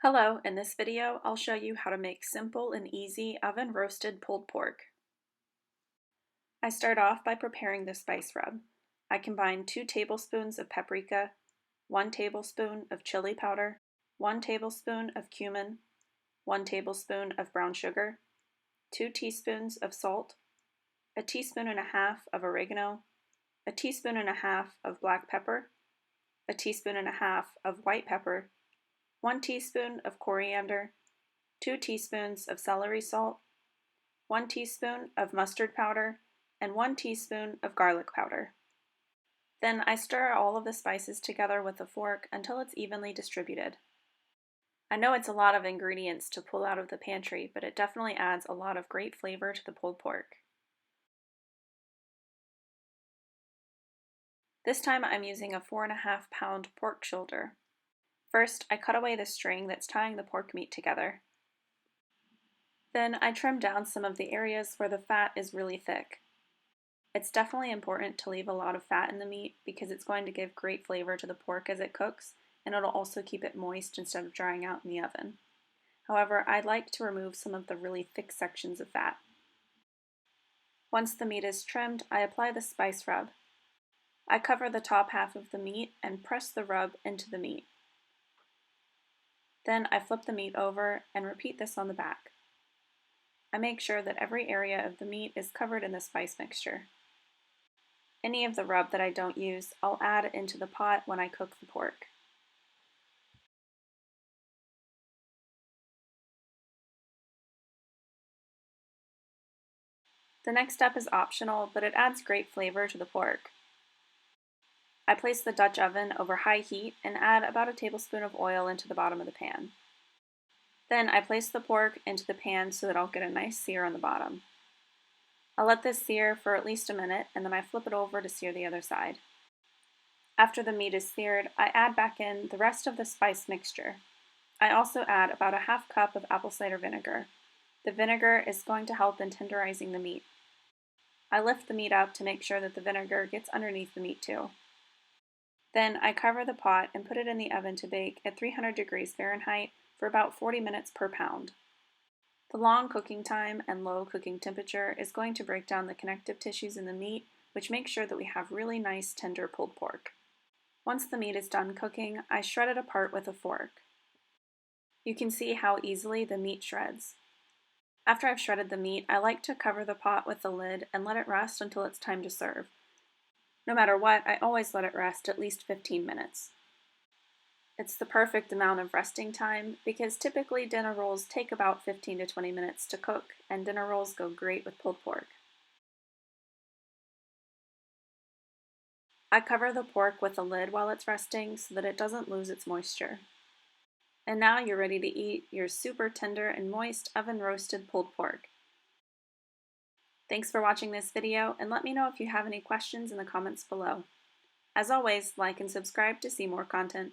Hello, in this video I'll show you how to make simple and easy oven roasted pulled pork. I start off by preparing the spice rub. I combine 2 tablespoons of paprika, 1 tablespoon of chili powder, 1 tablespoon of cumin, 1 tablespoon of brown sugar, 2 teaspoons of salt, a teaspoon and a half of oregano, a teaspoon and a half of black pepper, a teaspoon and a half of white pepper, 1 teaspoon of coriander, 2 teaspoons of celery salt, 1 teaspoon of mustard powder, and 1 teaspoon of garlic powder. Then I stir all of the spices together with a fork until it's evenly distributed. I know it's a lot of ingredients to pull out of the pantry, but it definitely adds a lot of great flavor to the pulled pork. This time I'm using a 4.5 pound pork shoulder. First, I cut away the string that's tying the pork meat together. Then I trim down some of the areas where the fat is really thick. It's definitely important to leave a lot of fat in the meat because it's going to give great flavor to the pork as it cooks, and it'll also keep it moist instead of drying out in the oven. However, I like to remove some of the really thick sections of fat. Once the meat is trimmed, I apply the spice rub. I cover the top half of the meat and press the rub into the meat. Then I flip the meat over and repeat this on the back. I make sure that every area of the meat is covered in the spice mixture. Any of the rub that I don't use, I'll add into the pot when I cook the pork. The next step is optional, but it adds great flavor to the pork. I place the Dutch oven over high heat and add about a tablespoon of oil into the bottom of the pan. Then I place the pork into the pan so that I'll get a nice sear on the bottom. I'll let this sear for at least a minute and then I flip it over to sear the other side. After the meat is seared, I add back in the rest of the spice mixture. I also add about a half cup of apple cider vinegar. The vinegar is going to help in tenderizing the meat. I lift the meat up to make sure that the vinegar gets underneath the meat too. Then I cover the pot and put it in the oven to bake at 300 degrees Fahrenheit for about 40 minutes per pound. The long cooking time and low cooking temperature is going to break down the connective tissues in the meat, which makes sure that we have really nice tender pulled pork. Once the meat is done cooking, I shred it apart with a fork. You can see how easily the meat shreds. After I've shredded the meat, I like to cover the pot with the lid and let it rest until it's time to serve. No matter what, I always let it rest at least 15 minutes. It's the perfect amount of resting time because typically dinner rolls take about 15 to 20 minutes to cook, and dinner rolls go great with pulled pork. I cover the pork with the lid while it's resting so that it doesn't lose its moisture. And now you're ready to eat your super tender and moist oven roasted pulled pork. Thanks for watching this video, and let me know if you have any questions in the comments below. As always, like and subscribe to see more content.